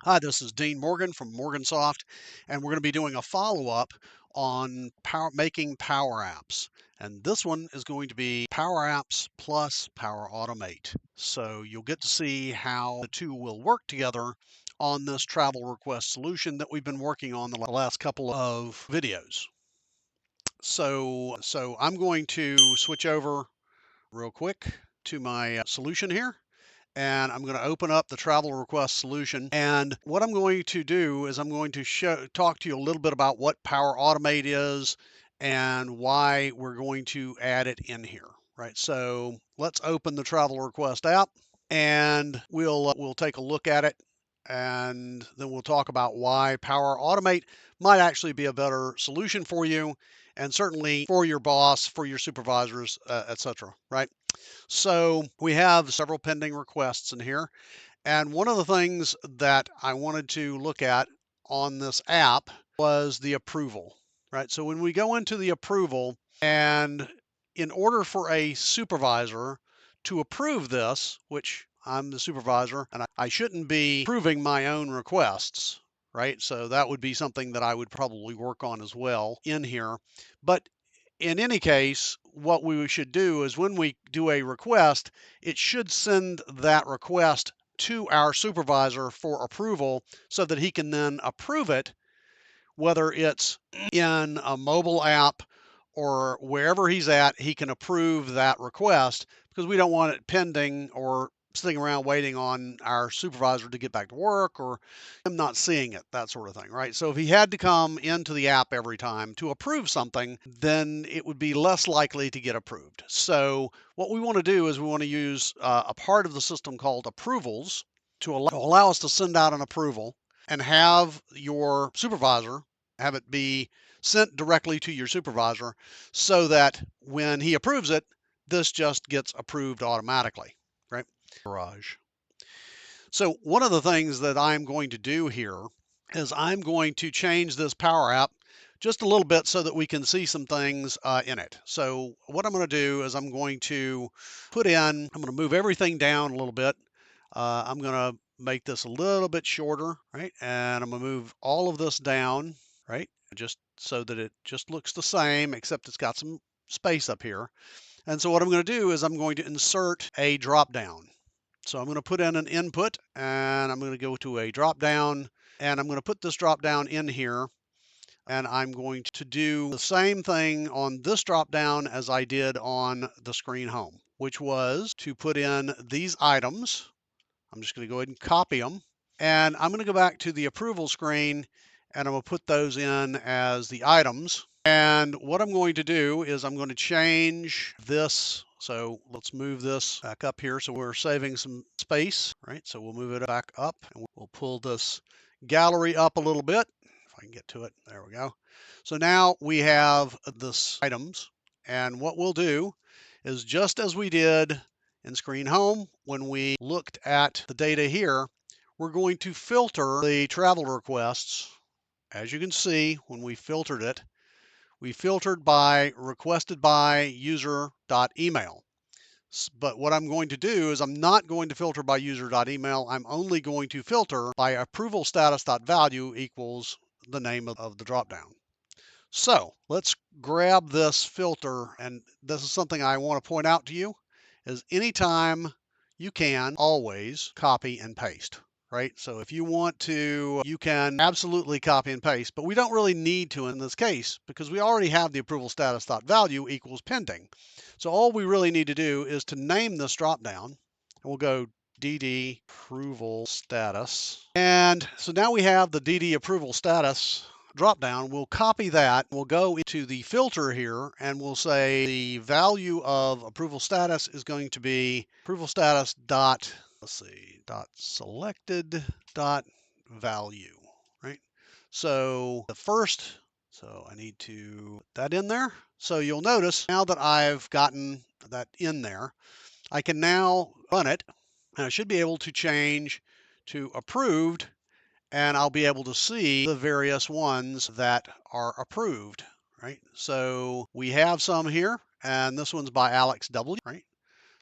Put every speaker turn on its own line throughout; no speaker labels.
Hi, this is Dean Morgan from Morgansoft, and we're going to be doing a follow-up on making Power Apps. And this one is going to be Power Apps plus Power Automate. So you'll get to see how the two will work together on this travel request solution that we've been working on the last couple of videos. So I'm going to switch over real quick to my solution here, and I'm going to open up the travel request solution. And what I'm going to do is I'm going to talk to you a little bit about what Power Automate is and why we're going to add it in here, right? So let's open the travel request app, and we'll take a look at it, and then we'll talk about why Power Automate might actually be a better solution for you, and certainly for your boss, for your supervisors, etc. Right? So we have several pending requests in here. And one of the things that I wanted to look at on this app was the approval, right? So when we go into the approval, and in order for a supervisor to approve this, which I'm the supervisor and I shouldn't be approving my own requests, right? So that would be something that I would probably work on as well in here. But in any case, what we should do is when we do a request, it should send that request to our supervisor for approval so that he can then approve it, whether it's in a mobile app or wherever he's at, he can approve that request because we don't want it pending or sitting around waiting on our supervisor to get back to work or him not seeing it, that sort of thing, right? So if he had to come into the app every time to approve something, then it would be less likely to get approved. So what we want to do is we want to use a part of the system called approvals to allow us to send out an approval and have your supervisor have it be sent directly to your supervisor so that when he approves it, this just gets approved automatically, right? Garage. So one of the things that I'm going to do here is I'm going to change this Power App just a little bit so that we can see some things in it. So what I'm going to do is I'm going to I'm going to move everything down a little bit. I'm going to make this a little bit shorter, right? And I'm going to move all of this down, right? Just so that it just looks the same, except it's got some space up here. And so what I'm going to do is I'm going to insert a drop down. So I'm going to put in an input, and I'm going to go to a drop down, and I'm going to put this drop down in here, and I'm going to do the same thing on this drop down as I did on the screen home, which was to put in these items. I'm just going to go ahead and copy them, and I'm going to go back to the approval screen, and I'm going to put those in as the items. And what I'm going to do is I'm going to change this. So let's move this back up here so we're saving some space, right? So we'll move it back up, and we'll pull this gallery up a little bit. If I can get to it, there we go. So now we have this items, and what we'll do is just as we did in screen home when we looked at the data here, we're going to filter the travel requests. As you can see, when we filtered it, we filtered by requested by user.email. But what I'm going to do is I'm not going to filter by user.email. I'm only going to filter by approval status.value equals the name of the dropdown. So let's grab this filter, and this is something I want to point out to you, is anytime you can always copy and paste, right? So if you want to, you can absolutely copy and paste, but we don't really need to in this case because we already have the approval status.value equals pending. So all we really need to do is to name this dropdown, and we'll go DD approval status. And so now we have the DD approval status drop down. We'll copy that. We'll go into the filter here and we'll say the value of approval status is going to be approval status dot, let's see, dot selected dot value, right? So I need to put that in there. So you'll notice now that I've gotten that in there, I can now run it, and I should be able to change to approved, and I'll be able to see the various ones that are approved, right? So we have some here, and this one's by Alex W, right?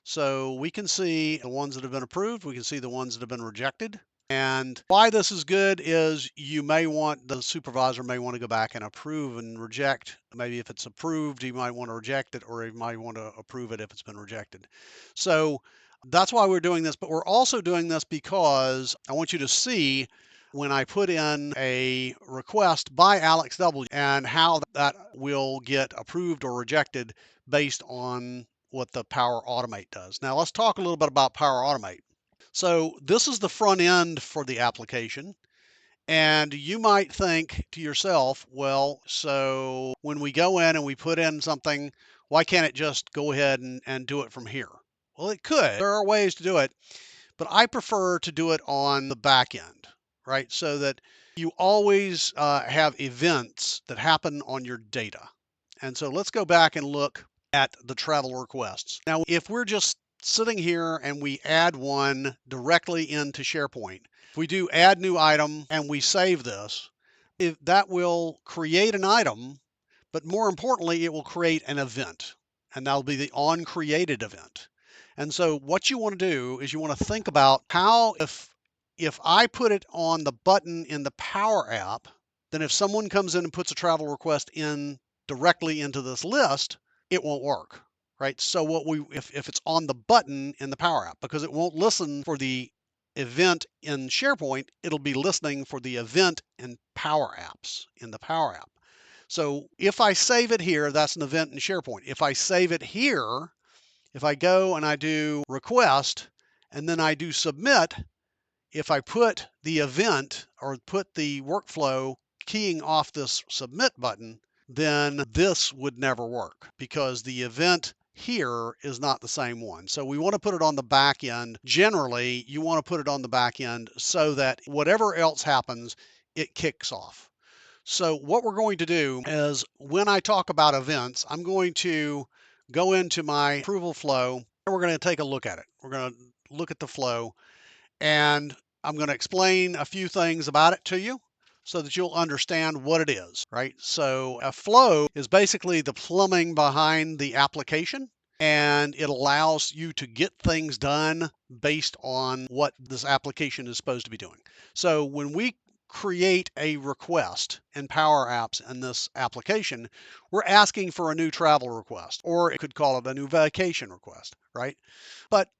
So we can see the ones that have been approved. We can see the ones that have been rejected. And why this is good is the supervisor may want to go back and approve and reject. Maybe if it's approved, you might want to reject it, or you might want to approve it if it's been rejected. So that's why we're doing this. But we're also doing this because I want you to see when I put in a request by Alex W. and how that will get approved or rejected based on what the Power Automate does. Now let's talk a little bit about Power Automate. So this is the front end for the application. And you might think to yourself, well, so when we go in and we put in something, why can't it just go ahead and do it from here? Well, it could. There are ways to do it, but I prefer to do it on the back end, right? So that you always have events that happen on your data. And so let's go back and look at the travel requests. Now, if we're just sitting here and we add one directly into SharePoint, if we do add new item and we save this, that will create an item, but more importantly, it will create an event, and that'll be the on-created event. And so what you want to do is you want to think about how if I put it on the button in the Power App, then if someone comes in and puts a travel request in directly into this list, it won't work, right? So if it's on the button in the Power App, because it won't listen for the event in SharePoint, it'll be listening for the event in Power Apps, in the Power App. So if I save it here, that's an event in SharePoint. If I save it here, if I go and I do request and then I do submit, if I put the event or put the workflow keying off this submit button, then this would never work because the event here is not the same one. So we want to put it on the back end. Generally, you want to put it on the back end so that whatever else happens, it kicks off. So what we're going to do is when I talk about events, I'm going to go into my approval flow and we're going to take a look at it. We're going to look at the flow and I'm going to explain a few things about it to you so that you'll understand what it is, right? So a flow is basically the plumbing behind the application, and it allows you to get things done based on what this application is supposed to be doing. So when we create a request in Power Apps in this application, we're asking for a new travel request, or it could call it a new vacation request, right? But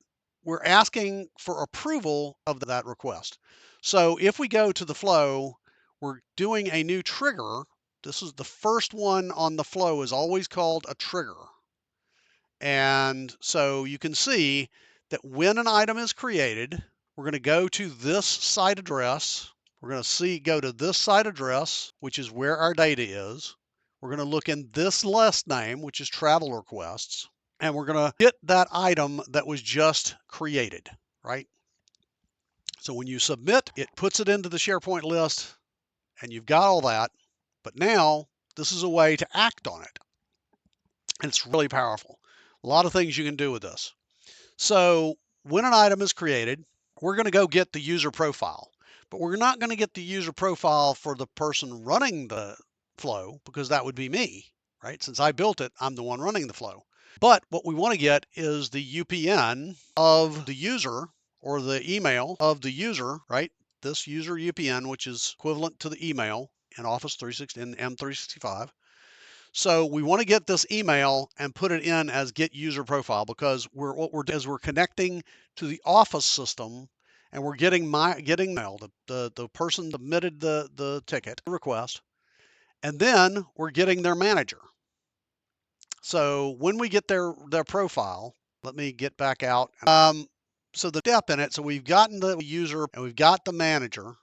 we're asking for approval of that request. So if we go to the flow, we're doing a new trigger. This is the first one on the flow is always called a trigger. And so you can see that when an item is created, we're going to go to this site address. We're going to go to this site address, which is where our data is. We're going to look in this list name, which is travel requests, and we're going to get that item that was just created, right? So when you submit, it puts it into the SharePoint list, and you've got all that. But now this is a way to act on it. And it's really powerful. A lot of things you can do with this. So when an item is created, we're going to go get the user profile. But we're not going to get the user profile for the person running the flow because that would be me, right? Since I built it, I'm the one running the flow. But what we want to get is the UPN of the user or the email of the user, right? This user UPN, which is equivalent to the email in Office 360 and M365. So we want to get this email and put it in as get user profile because we're connecting to the Office system and we're getting mail. The person submitted the ticket request, and then we're getting their manager. So when we get their profile, let me get back out. So the step in it. So we've gotten the user and we've got the manager.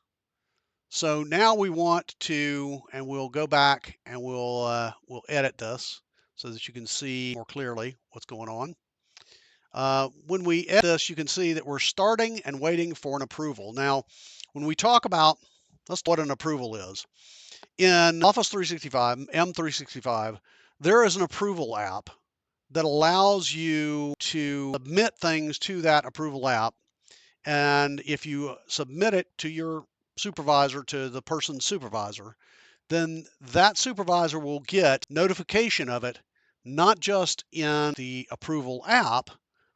So now we want to, and we'll go back and we'll edit this so that you can see more clearly what's going on. When we edit this, you can see that we're starting and waiting for an approval. Now, when we talk about what an approval is, in Office 365, M365, there is an approval app that allows you to submit things to that approval app. And if you submit it to your supervisor, to the person's supervisor, then that supervisor will get notification of it, not just in the approval app,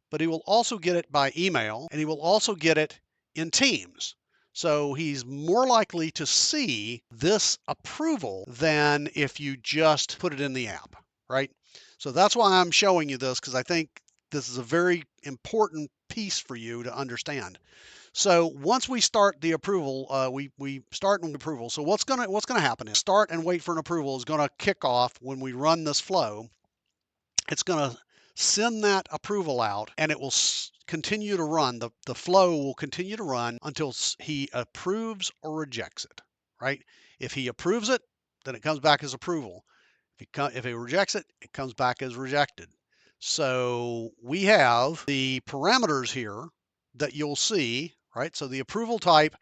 but he will also get it by email and he will also get it in Teams. So he's more likely to see this approval than if you just put it in the app, right? So that's why I'm showing you this, because I think this is a very important piece for you to understand. So once we start the approval, we start an approval. So what's gonna happen is start and wait for an approval is gonna kick off when we run this flow. It's gonna send that approval out, and it will continue to run. The flow will continue to run until he approves or rejects it, right? If he approves it, then it comes back as approval. If he rejects it, it comes back as rejected. So we have the parameters here that you'll see, right? So the approval type,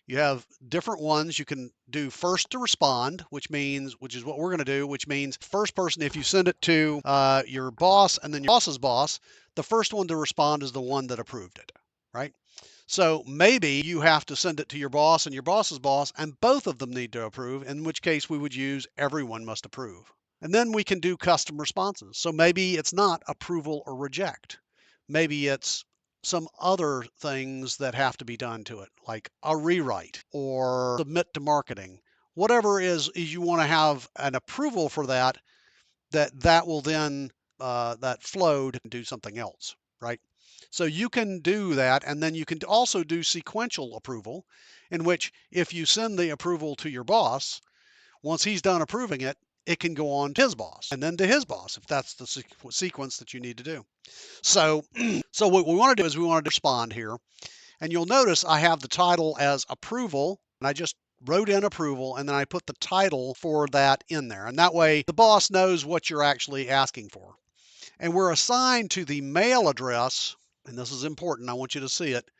you have different ones. You can do first to respond, which is what we're going to do, which means first person, if you send it to your boss and then your boss's boss, the first one to respond is the one that approved it, right? So maybe you have to send it to your boss and your boss's boss, and both of them need to approve, in which case we would use everyone must approve. And then we can do custom responses. So maybe it's not approval or reject. Maybe it's some other things that have to be done to it, like a rewrite or submit to marketing. Whatever is you want to have an approval for that will then that flow to do something else, right? So you can do that, and then you can also do sequential approval, in which if you send the approval to your boss, once he's done approving it, it can go on to his boss and then to his boss if that's the sequence that you need to do. So, so what we want to do is we want to respond here. And you'll notice I have the title as approval, and I just wrote in approval, and then I put the title for that in there. And that way the boss knows what you're actually asking for. And we're assigned to the mail address, and this is important. I want you to see it.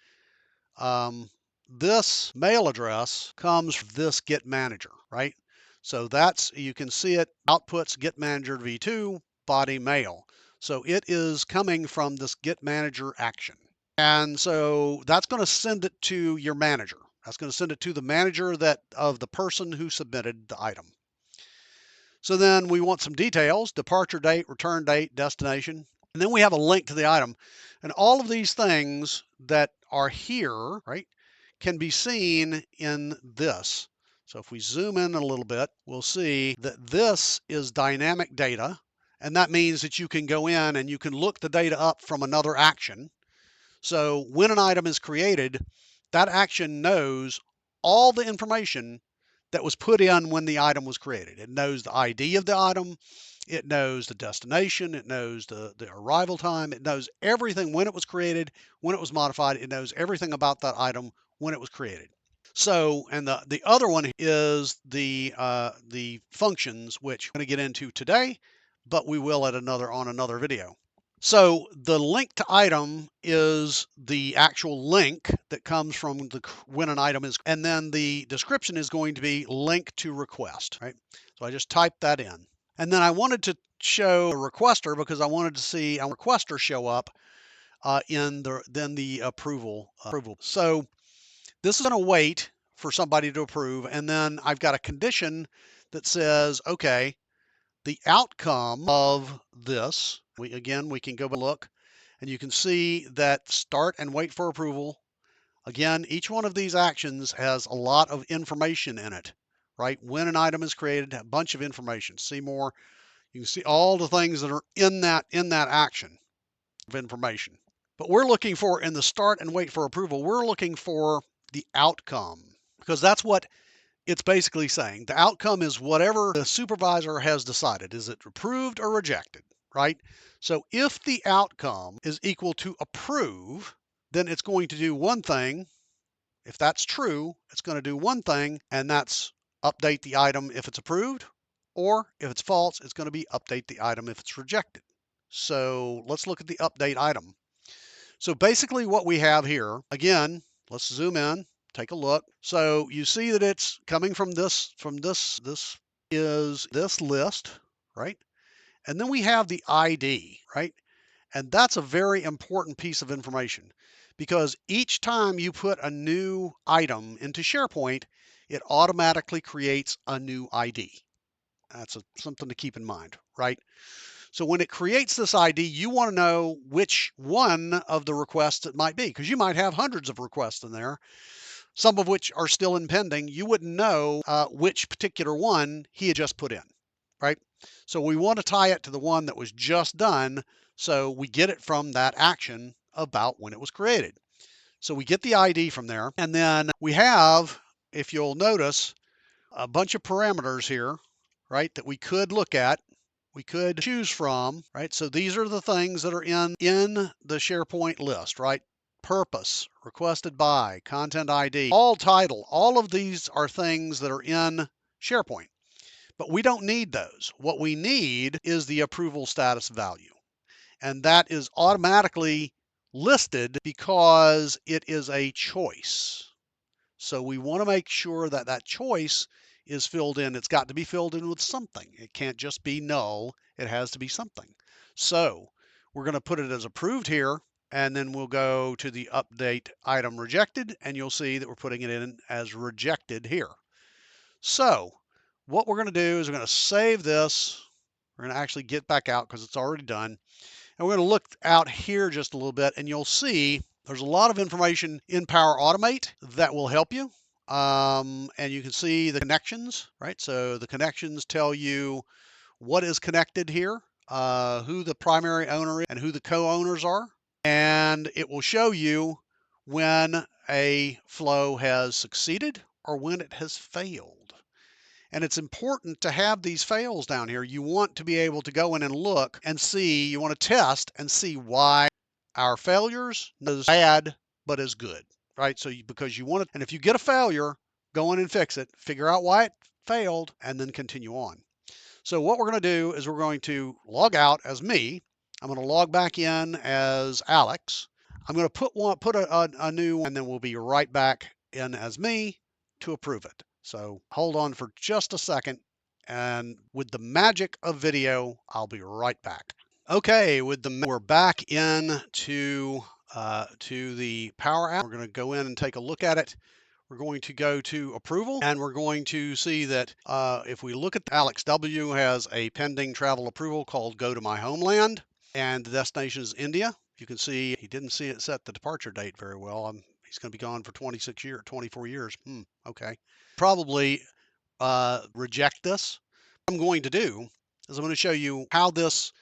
This mail address comes from this Get Manager, right? So that's, you can see it, outputs Get Manager v2, body mail. So it is coming from this Get Manager action. And so that's going to send it to your manager. That's going to send it to the manager of the person who submitted the item. So then we want some details: departure date, return date, destination. And then we have a link to the item. And all of these things that are here, right, can be seen in this. So if we zoom in a little bit, we'll see that this is dynamic data. And that means that you can go in and you can look the data up from another action. So when an item is created, that action knows all the information that was put in when the item was created. It knows the ID of the item, it knows the destination, it knows the arrival time, it knows everything when it was created, when it was modified, it knows everything about that item when it was created. So, and the other one is the functions, which I'm going to get into today, but we will on another video. So the link to item is the actual link that comes from when an item is, and then the description is going to be link to request, right? So I just typed that in. And then I wanted to show a requester because I wanted to see a requester show up in the approval. So this is going to wait for somebody to approve. And then I've got a condition that says, okay, the outcome of this, we can go and look, and you can see that start and wait for approval. Again, each one of these actions has a lot of information in it, right? When an item is created, a bunch of information. See more, you can see all the things that are in that action of information. But we're looking for, in the start and wait for approval, we're looking for the outcome, because that's what it's basically saying. The outcome is whatever the supervisor has decided. Is it approved or rejected, right? So if the outcome is equal to approve, then it's going to do one thing. If that's true, it's going to do one thing, and that's update the item if it's approved, or if it's false, it's going to be update the item if it's rejected. So let's look at the update item. So basically what we have here, again, let's zoom in. Take a look. So you see that it's coming from this is this list, right? And then we have the ID, right? And that's a very important piece of information, because each time you put a new item into SharePoint, it automatically creates a new ID. That's something to keep in mind, right? So when it creates this ID, you want to know which one of the requests it might be, because you might have hundreds of requests in there. some of which are still in pending, you wouldn't know which particular one he had just put in, right? So we want to tie it to the one that was just done, so we get it from that action about when it was created. So we get the ID from there, and then we have, if you'll notice, a bunch of parameters here, right, that we could look at. We could choose from, right? So these are the things that are in the SharePoint list, right? Purpose, requested by, content ID, all title, all of these are things that are in SharePoint, but we don't need those. What we need is the approval status value, and that is automatically listed because it is a choice. So we want to make sure that that choice is filled in. It's got to be filled in with something. It can't just be null. It has to be something. So we're going to put it as approved here, and then we'll go to the update item rejected, and you'll see that we're putting it in as rejected here. So what we're going to do is we're going to save this. We're going to actually get back out because it's already done. And we're going to look out here just a little bit, and you'll see there's a lot of information in Power Automate that will help you. And you can see the connections, right? So the connections tell you what is connected here, who the primary owner is, and who the co-owners are. And it will show you when a flow has succeeded or when it has failed. And it's important to have these fails down here. You want to be able to go in and look and see, you want to test and see why our failures is bad, but is good, right? So because you want it, and if you get a failure, go in and fix it, figure out why it failed, and then continue on. So what we're going to do is we're going to log out as me. I'm going to log back in as Alex. I'm going to put a new one, and then we'll be right back in as me to approve it. So hold on for just a second, and with the magic of video, I'll be right back. Okay, we're back in to the Power App. We're going to go in and take a look at it. We're going to go to approval, and we're going to see that if we look at Alex W. has a pending travel approval called Go to My Homeland, and the destination is India. You can see he didn't see it set the departure date very well. He's going to be gone for 24 years. Okay. Probably reject this. What I'm going to do is I'm going to show you how this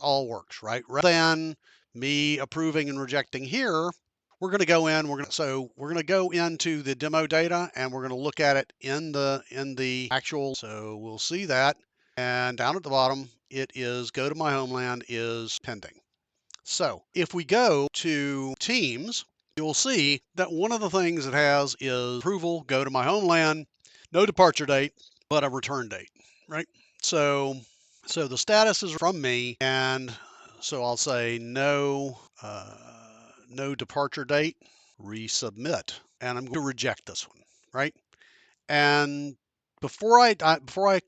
all works, right? Rather than me approving and rejecting here, we're going to go in. We're going to go into the demo data, and we're going to look at it in the actual. So we'll see that, and down at the bottom, it is Go to My Homeland is pending. So if we go to Teams, you'll see that one of the things it has is approval, Go to My Homeland, no departure date, but a return date, right? So the status is from me, and so I'll say no departure date, resubmit, and I'm going to reject this one, right? And before I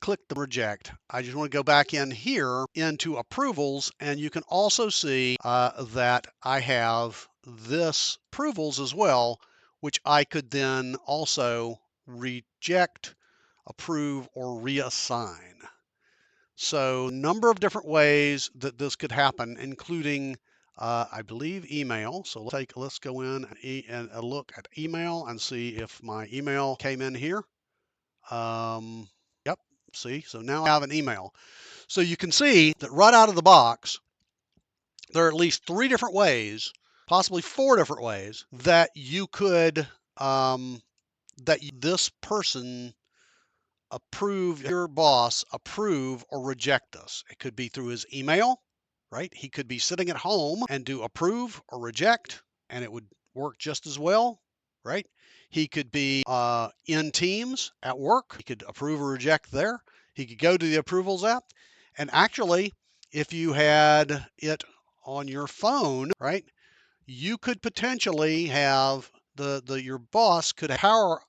click the reject, I just want to go back in here into approvals, and you can also see that I have this approvals as well, which I could then also reject, approve, or reassign. So a number of different ways that this could happen, including I believe email. So let's go in and look at email and see if my email came in here. Yep, see, so now I have an email. So you can see that right out of the box, there are at least 3 different ways, possibly 4 different ways that you could, this person your boss approve or reject this. It could be through his email, right? He could be sitting at home and do approve or reject, and it would work just as well, right? He could be in Teams at work. He could approve or reject there. He could go to the approvals app. And actually, if you had it on your phone, right, you could potentially have your boss could have Power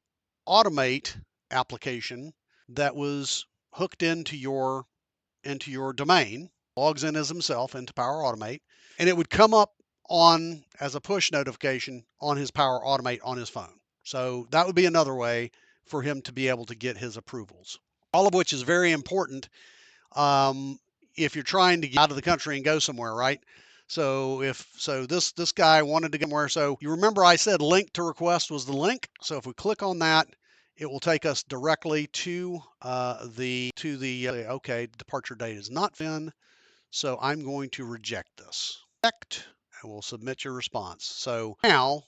Automate application that was hooked into your domain, logs in as himself into Power Automate, and it would come up on as a push notification on his Power Automate on his phone. So that would be another way for him to be able to get his approvals. All of which is very important if you're trying to get out of the country and go somewhere, right? So this guy wanted to get somewhere. So you remember I said link to request was the link. So if we click on that, it will take us directly to okay, departure date is not fin. So I'm going to reject this. Reject, and we'll submit your response. So now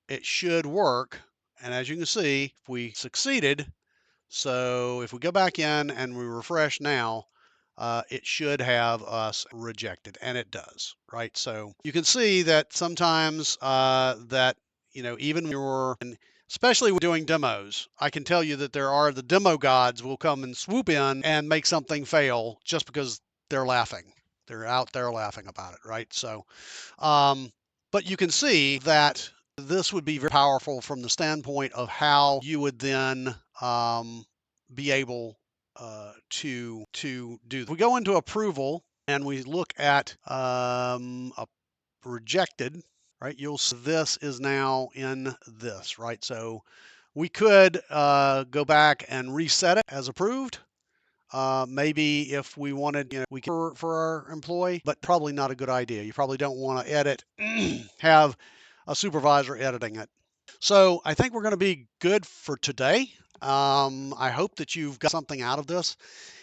it should work. And as you can see, if we succeeded, so if we go back in and we refresh now, it should have us rejected, and it does, right? So you can see that sometimes that, even when and especially when doing demos, I can tell you that there are the demo gods will come and swoop in and make something fail just because they're laughing. They're out there laughing about it, right? So, but you can see that this would be very powerful from the standpoint of how you would then be able to do. If we go into approval and we look at a rejected, right? You'll see this is now in this, right? So we could go back and reset it as approved. Maybe if we wanted, we could for our employee, but probably not a good idea. You probably don't want to edit, have a supervisor editing it. So I think we're going to be good for today. I hope that you've got something out of this.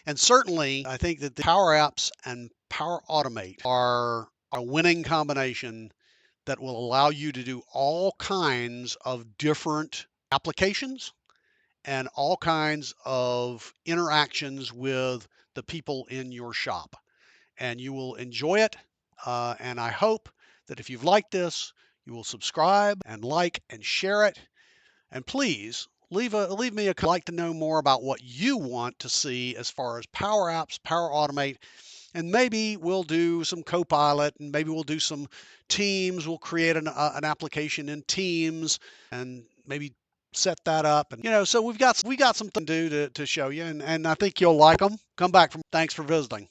And certainly, I think that the Power Apps and Power Automate are a winning combination that will allow you to do all kinds of different applications and all kinds of interactions with the people in your shop. And you will enjoy it. And I hope that if you've liked this, you will subscribe and like and share it. And please leave me a like to know more about what you want to see as far as Power Apps, Power Automate, and maybe we'll do some Copilot, and maybe we'll do some Teams. We'll create an application in Teams, and maybe set that up. And so we got something to do to show you, and I think you'll like them. Come back from. Thanks for visiting.